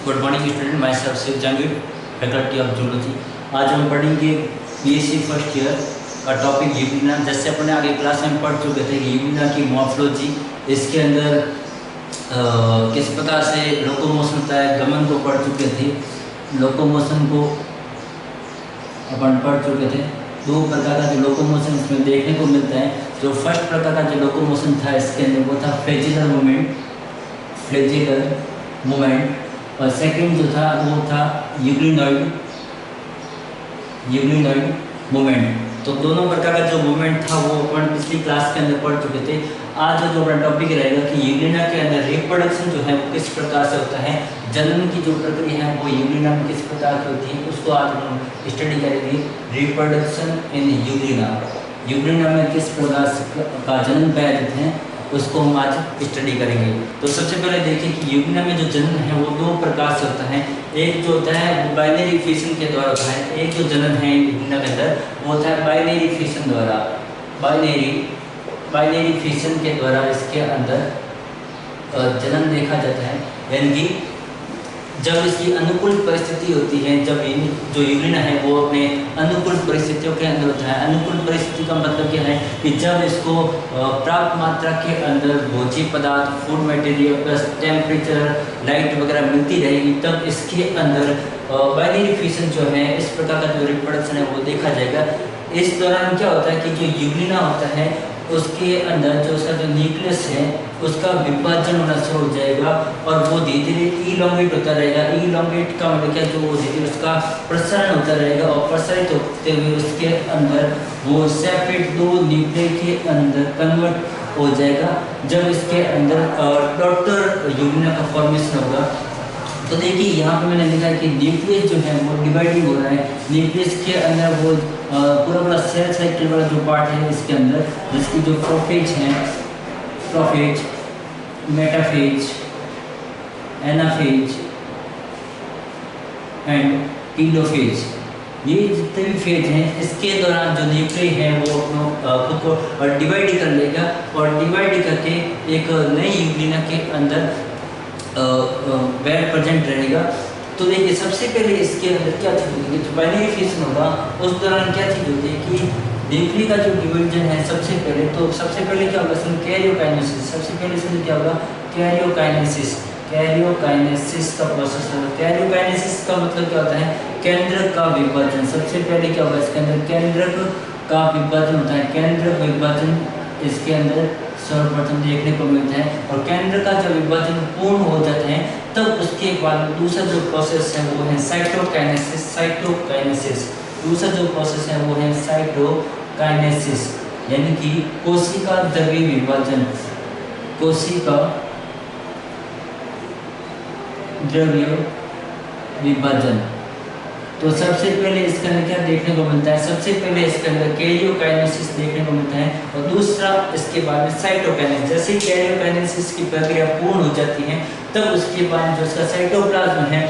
Good morning student, myself Shiv Jahangir, faculty of zoology. आज हम पढ़ेंगे बीएससी फर्स्ट ईयर का टॉपिक यूग्लिना। जैसे अपने आगे क्लास में पढ़ चुके थे कि यूग्लिना की मॉर्फोलॉजी, इसके अंदर किस प्रकार से लोकोमोशन होता है, गमन को पढ़ चुके थे। लोकोमोशन को अपन पढ़ चुके थे। दो प्रकार का जो लोकोमोशन इसमें देखने को मिलता है। जो फर्स्ट प्रकार का जो लोकोमोशन था इसके अंदर वो था फ्लेजिलर मूवमेंट, और सेकंड जो था वो था यूग्लिनॉइड मूवमेंट। तो दोनों प्रकार का जो मूवमेंट था वो अपन पिछली क्लास के अंदर पढ़ चुके थे। आज जो अपना टॉपिक रहेगा कि यूग्लिना के अंदर रिप्रोडक्शन जो है वो किस प्रकार से होता है, जनन की जो प्रक्रिया है वो यूग्लिना में किस प्रकार की होती है, उसको आज हम स्टडी करेंगे। रिप्रोडक्शन इन यूग्लिना में किस प्रकार का जनन पाया जाते हैं उसको हम आज स्टडी करेंगे। तो सबसे पहले देखिए कि यूग्लिना में जो जनन है वो दो प्रकार से होता है। एक जो होता है वो बाइनरी फिशन के द्वारा होता है। एक जो जनन है यूग्लिना के अंदर वो होता है बाइनरी फिशन द्वारा। बाइनरी फिशन के द्वारा इसके अंदर जनन देखा जाता है, यानी कि जब इसकी अनुकूल परिस्थिति होती है, जब जो यूग्लिना है वो अपने अनुकूल परिस्थितियों के अंदर होता है। अनुकूल परिस्थिति का मतलब क्या है कि जब इसको प्राप्त मात्रा के अंदर भोज्य पदार्थ, food material plus temperature, light वगैरह मिलती रहेगी, तब इसके अंदर बाइनरी फिशन जो है, इस प्रकार का जो रिप्रोडक्शन है वो देखा जाएगा। इस दौरान क्या होता है कि जो यूग्लिना होता है उसके अंदर जो उसका जो न्यूक्लियस है उसका विभाजन होना शुरू हो जाएगा और वो धीरे धीरे इलोंगेट होता रहेगा। इलोंगेट का मतलब क्या, जो धीरे उसका प्रसारण होता रहेगा और प्रसारित होते हुए उसके अंदर वो सेपरेट दो न्यूक्लियस के अंदर कन्वर्ट हो जाएगा। जब इसके अंदर डॉटर यूग्लिना का फॉर्मेशन होगा, तो देखिए यहाँ पे मैंने लिखा है कि न्यूक्लियस जो है वो डिवाइडिंग हो रहा है। न्यूक्लियस के अंदर वो पूरा सेल साइकिल वाला जो पार्ट है इसके अंदर, जिसकी जो प्रोफेज है, मेटाफेज, एनाफेज एंड टीलोफेज, ये जितने भी फेज हैं इसके दौरान जो न्यूक्लियस है वो खुद को डिवाइड कर लेगा और डिवाइड करके एक नई यूग्लिना के अंदर वेल प्रेजेंट रहेगा। तो देखिए सबसे पहले इसके अंदर क्या चीज़ होती है, जो बाइनरी फिशन होगा उस दौरान क्या चीज़ होती है कि न्यूक्लियस का जो डिवीजन है सबसे पहले क्या होगा, इसमें कैरियोकाइनेसिस। सबसे पहले इसमें क्या होगा, कैरियोकाइनेसिस का प्रोसेस होगा। कैरियोकाइनेसिस का मतलब क्या होता है, केंद्रक का विभाजन। सबसे पहले क्या होगा, इसके अंदर केंद्रक का विभाजन होता है। केंद्रक विभाजन इसके अंदर सर्वप्रथम देखने को मिलता है और केंद्र का जब विभाजन पूर्ण हो जाता है तब उसके बाद दूसरा जो प्रोसेस है वो है साइटोकाइनेसिस। दूसरा जो प्रोसेस है वो है साइटोकाइनेसिस, यानी कि कोशिका द्रव्य विभाजन। कोशिका द्रव्य विभाजन। तो सबसे पहले इसके अंदर क्या देखने को मिलता है, सबसे पहले इसके अंदर कैरियोकाइनेसिस देखने को मिलता है और दूसरा इसके बाद में साइटोकाइनेसिस। जैसे कैरियोकाइनेसिस की प्रक्रिया पूर्ण हो जाती है तब उसके बाद जो इसका साइटोप्लाज्म है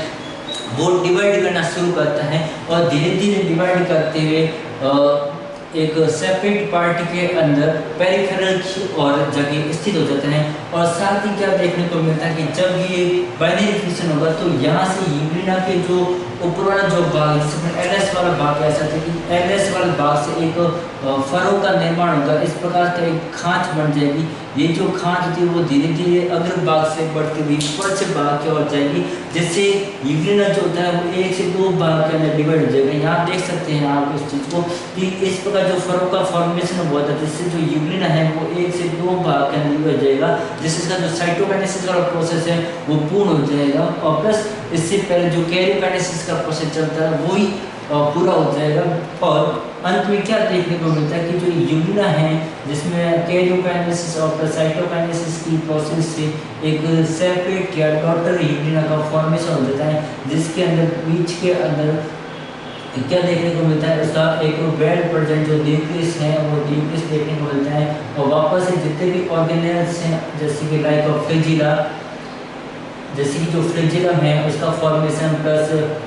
वो डिवाइड करना शुरू करता है और धीरे धीरे डिवाइड करते हुए एक सेपरेट पार्ट के अंदर पेरिफेरल की और जगह स्थित हो जाते हैं। और साथ ही क्या देखने को मिलता है कि जब ये बाइनरी फिशन होगा तो यहाँ से यूग्लिना के जो ऊपर वाला जो भाग, जिसमें एलएस वाला भाग कह सकते हैं कि एलएस वाले भाग से एक फरो का निर्माण होगा। इस प्रकार का एक खांच बन जाएगी। ये जो खांच होती है वो धीरे धीरे अग्र भाग से बढ़ती हुई पश्च भाग की ओर जाएगी, जिससे यूग्लिना जो होता है वो 1 से 2 भाग के अंदर डिवाइड हो जाएगा। यहाँ देख सकते हैं आप इस चीज़ को कि इस प्रकार जो फरो का फॉर्मेशन हुआ था, जिससे जो यूग्लिना है वो 1 से 2 भाग के अंदर डिवाइड हो जाएगा, जिससे इसका जो साइटोकाइनेसिस वाला प्रोसेस है वो पूर्ण हो जाएगा। और प्लस इससे पहले जो कैरियोकाइनेसिस का प्रोसेस चलता है वही पूरा हो जाएगा। और अंत में क्या देखने को मिलता है कि जो यूग्लिना है जिसमें कैरियोकाइनेसिस और साइटोकाइनेसिस की प्रोसेस से एक सेपरेट या डॉटर यूग्लिना का फॉर्मेशन हो जाता है, जिसके अंदर बीच के अंदर क्या देखने को मिलता है, उसका एक वेल प्रेजेंट जो न्यूक्लियस है वो न्यूक्लियस देखने को मिलता है। और वापस से जितने भी ऑर्गेनेल्स हैं जैसे कि लाइक फ्लैजिला, जैसे कि जो फ्लैजिलम है उसका फॉर्मेशन प्लस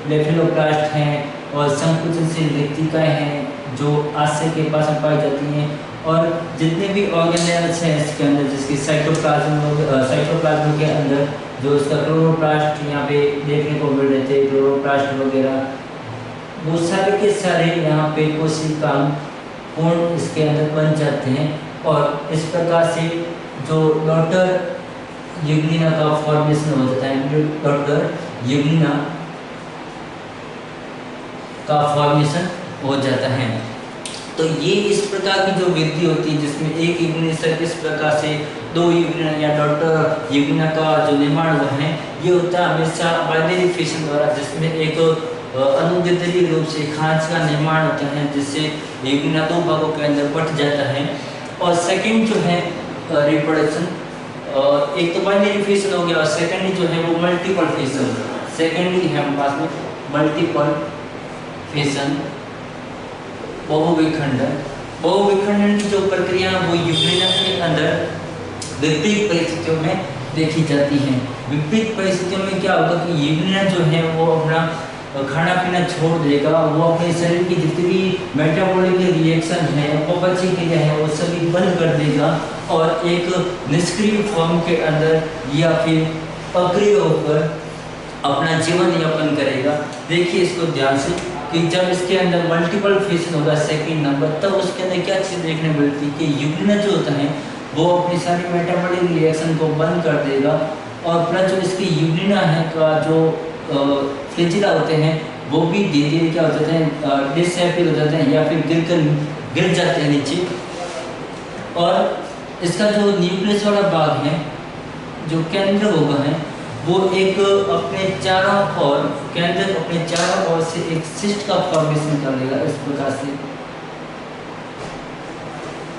लेफेलोप्लास्ट हैं और संकुचन से रिक्तिकाएँ हैं जो आशय के पास पाई जाती हैं। और जितने भी ऑर्गेनेल्स हैं इसके अंदर, जिसकी साइटोप्लाज्म के अंदर जो इसका क्लोरोप्लास्ट यहाँ पे देखने को मिल रहे थे, क्लोरोप्लास्ट वगैरह, वो सारे के सारे यहाँ पे कोशिकांग पूर्ण इसके अंदर बन जाते हैं। और इस प्रकार से जो डॉटर यूग्लिना का फॉर्मेशन हो जाता है, डॉटर यूग्लिना का फॉर्मेशन हो जाता है। तो ये इस प्रकार की जो वृद्धि होती है जिसमें एक यूग्लिना से इस प्रकार से दो यूग्लिना या डॉटर यूग्लिना का जो निर्माण हुआ है, ये होता है हमेशा बाइनरी फिशन द्वारा, जिसमें एक अनुदैर्ध्य रूप से खांच का निर्माण होता है जिससे यूग्लिना दो भागों के अंदर बट जाता है। और सेकंड जो है रिप्रोडक्शन, एक तो बाइनरी फिशन हो गया और सेकंडली जो है वो मल्टीपल फिशन। सेकंडली है हमारे पास में मल्टीपल फिशन, बहुविखंडन। बहुविखंडन की जो प्रक्रिया वो यूग्लिना के अंदर विपरीत परिस्थितियों में देखी जाती है। विपरीत परिस्थितियों में क्या होगा कि यूग्लिना जो है वो अपना खाना पीना छोड़ देगा, वो अपने शरीर की जितनी भी मेटाबॉलिक रिएक्शन है, अपचय क्रिया है, वो सभी बंद कर देगा और एक निष्क्रिय फॉर्म के अंदर या फिर अक्रिय होकर अपना जीवन यापन करेगा। देखिए इसको ध्यान से कि जब इसके अंदर मल्टीपल फिशन होगा सेकंड नंबर, तब उसके अंदर क्या चीज़ देखने मिलती है कि यूग्लिना जो होता है वो अपनी सारी मेटाबॉलिक रिएक्शन को बंद कर देगा और प्लस जो इसकी यूग्लिना है का जो फ्लैजिला होते हैं वो भी धीरे धीरे क्या हो जाते हैं, डिसएपियर हो जाते हैं या फिर गिर जाते हैं नीचे। और इसका जो न्यूक्लियस वाला भाग है, जो केंद्र होगा है, वो एक अपने चारों ओर केंद्र अपने चारों ओर से एक सिस्ट का फॉर्मेशन कर लेगा। इस प्रकार से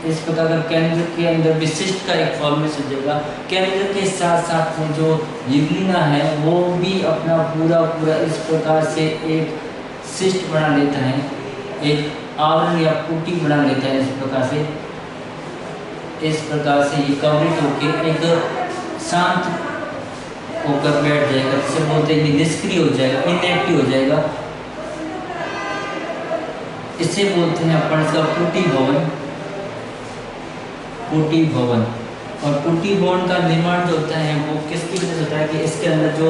इस प्रकार का केंद्र के अंदर विशिष्ट का एक फॉर्मेशन हो जाएगा। केंद्र के साथ साथ में जो यूग्लिना है वो भी अपना पूरा इस प्रकार से एक सिस्ट बना लेता है, एक आवरण या पुटी बना लेता है। इस प्रकार से ये कवरेज होकर एक शांत होकर बैठ जाएगा, जिसे बोलते हैं निष्क्रिय हो जाएगा, इनएक्टिव हो जाएगा। इसे बोलते हैं अपन इसका पुटी भवन। पुटी भवन और पुटी भवन का निर्माण जो होता है वो किसकी वजह से होता है कि इसके अंदर जो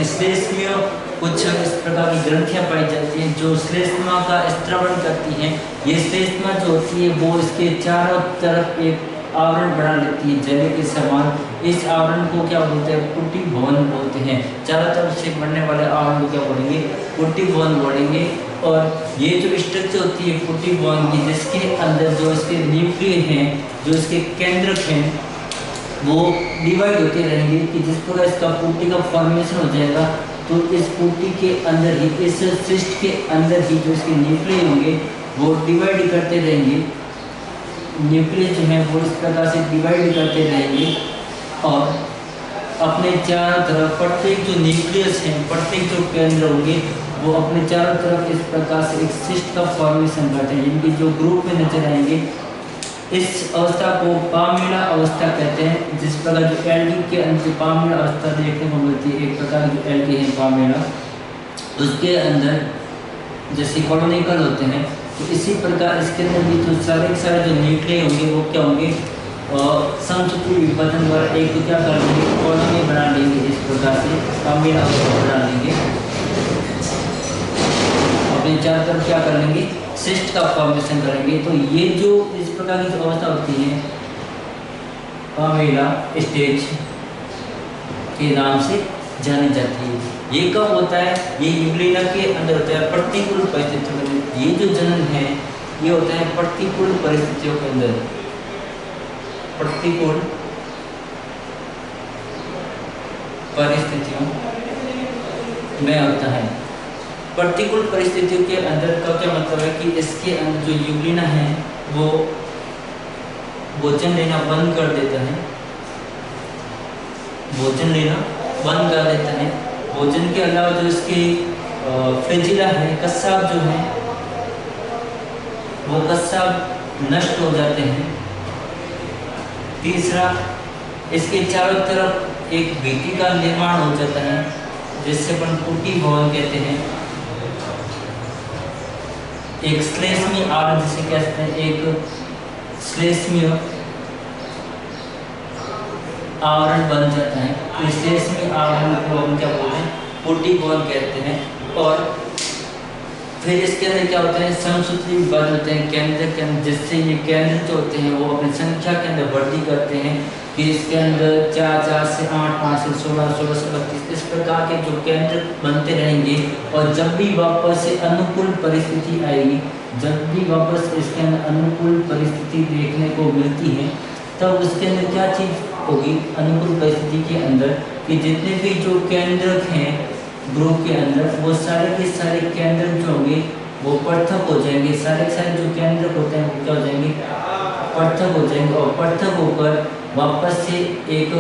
श्लेष्मा कुछ इस प्रकार की ग्रंथियां पाई जाती हैं जो श्लेष्मा का स्त्रवण करती हैं। ये श्लेष्मा जो होती है वो इसके चारों तरफ एक आवरण बना लेती है जले के समान। इस आवरण को क्या बोलते हैं, पुटी भवन बोलते हैं। चारों तरफ से बनने वाले आवरण को क्या बोलेंगे, पुटी भवन बोलेंगे। और ये जो स्ट्रक्चर होती है पुटी भवन की, जिसके अंदर जो इसके न्यूक्लियस हैं, जो इसके केंद्रक हैं, वो डिवाइड होते रहेंगे कि जिस प्रकार इसका पुटी का फॉर्मेशन हो जाएगा तो इस पुटी के अंदर ही, इस सिस्ट के अंदर ही जो इसके न्यूक्लियस होंगे वो डिवाइड करते रहेंगे। न्यूक्लियस जो है वो इस प्रकार से डिवाइड करते रहेंगे और अपने चारों तरफ प्रत्येक जो न्यूक्लियस है, प्रत्येक जो केंद्र होंगे वो अपने चारों तरफ इस प्रकार से एक सिस्ट का फॉर्मेशन करते हैं, जिनकी जो ग्रुप में नजर आएंगे। इस अवस्था को पामेला अवस्था कहते हैं। जिस प्रकार जो एल्गी के अंदर पामेला अवस्था देखने को मिलती है, एक प्रकार की एल्गी है पामेला, उसके अंदर जैसे कॉलोनिकल होते हैं, तो इसी प्रकार इसके अंदर भी तो सारे जो न्यूक्लियस होंगे वो क्या होंगे, समसूत्री विभाजन द्वारा एक तो क्या कर लेंगे, कॉलोनी बना लेंगे। इस प्रकार से पामेला अवस्था बना लेंगे, अपने चारों तरफ क्या कर लेंगे, सिस्ट का फॉर्मेशन करेंगे। तो ये जो इस प्रकार की जो अवस्था होती है पामेला स्टेज के नाम से जानी जाती है। ये कब होता है, ये यूग्लिना के अंदर होता है प्रतिकूल परिस्थितियों में। ये जो जनन है ये होता है प्रतिकूल परिस्थितियों के अंदर, प्रतिकूल परिस्थितियों में होता है। प्रतिकूल परिस्थितियों के अंदर का क्या मतलब है कि इसके अंदर जो यूग्लिना है वो भोजन लेना बंद कर देता है, भोजन लेना बंद कर देता है। भोजन के अलावा जो इसकी फ्लैजिला है, कस्साब जो है वो कस्साब नष्ट हो जाते हैं। तीसरा, इसके चारों तरफ एक भीति का निर्माण हो जाता है जिससे अपन पुटी भवन कहते हैं। एक श्लेष्मी आवरण जिसे कहते हैं, एक श्लेष्मीय आवरण बन जाता है। तो श्लेष्मीय आवरण को हम क्या बोलते हैं, पुटिकोन कहते हैं। और फिर इसके अंदर क्या होता है, समसूत्री विभाजन होते हैं केंद्र के अंदर, जिससे ये केंद्र जो होते हैं वो अपनी संख्या के अंदर वृद्धि करते हैं कि इसके अंदर 4 से 8, 5 से 16, 16 से 32 इस प्रकार के जो केंद्र बनते रहेंगे। और जब भी वापस से अनुकूल परिस्थिति आएगी, जब भी वापस इसके अंदर अनुकूल परिस्थिति देखने को मिलती है, तब उसके अंदर क्या चीज़ होगी, अनुकूल परिस्थिति के अंदर कि जितने भी जो केंद्रक हैं ग्रुप के अंदर, वो सारे के सारे केंद्र जो होंगे वो पृथक हो जाएंगे। सारे के सारे जो केंद्र होते हैं वो क्या हो जाएंगे, पृथक हो जाएंगे। और पृथक होकर वापस से एक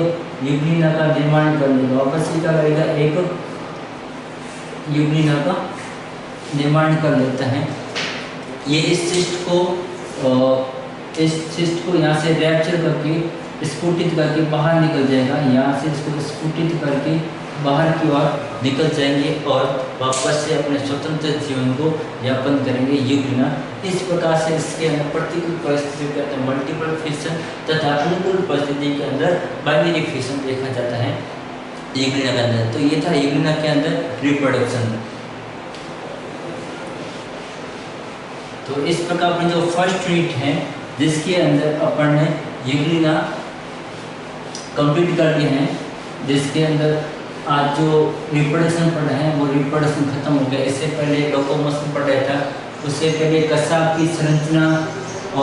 युग्मिना का निर्माण कर लेगा। वापस से क्या करेगा, एक युग्मिना का निर्माण कर लेता है। ये इस सिस्ट को यहाँ से रैप्चर करके स्फुटित करके बाहर निकल जाएगा। यहाँ से इसको स्फुटित करके बाहर की ओर निकल जाएंगे और वापस से अपने स्वतंत्र जीवन को यापन करेंगे युग्मिना। इस प्रकार से इसके अंदर प्रतिकूल परिस्थिति के अंदर मल्टीपल फिशन तथा अनुकूल परिस्थिति के अंदर बाइनरी फिशन देखा जाता है युग्मिना के अंदर। तो ये था युग्मिना के अंदर रिप्रोडक्शन। तो इस प्रकार अपने जो फर्स्ट यूनिट है जिसके अंदर अपन ने युग्मिना कंप्लीट कर लिए हैं, जिसके अंदर आज जो रिप्रोडक्शन पढ़ा है वो रिप्रोडक्शन खत्म हो गया। इससे पहले लोकोमोशन पढ़ा था, उससे पहले कसाब की संरचना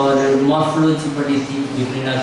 और मॉर्फोलॉजी पढ़ी थी युग्मिना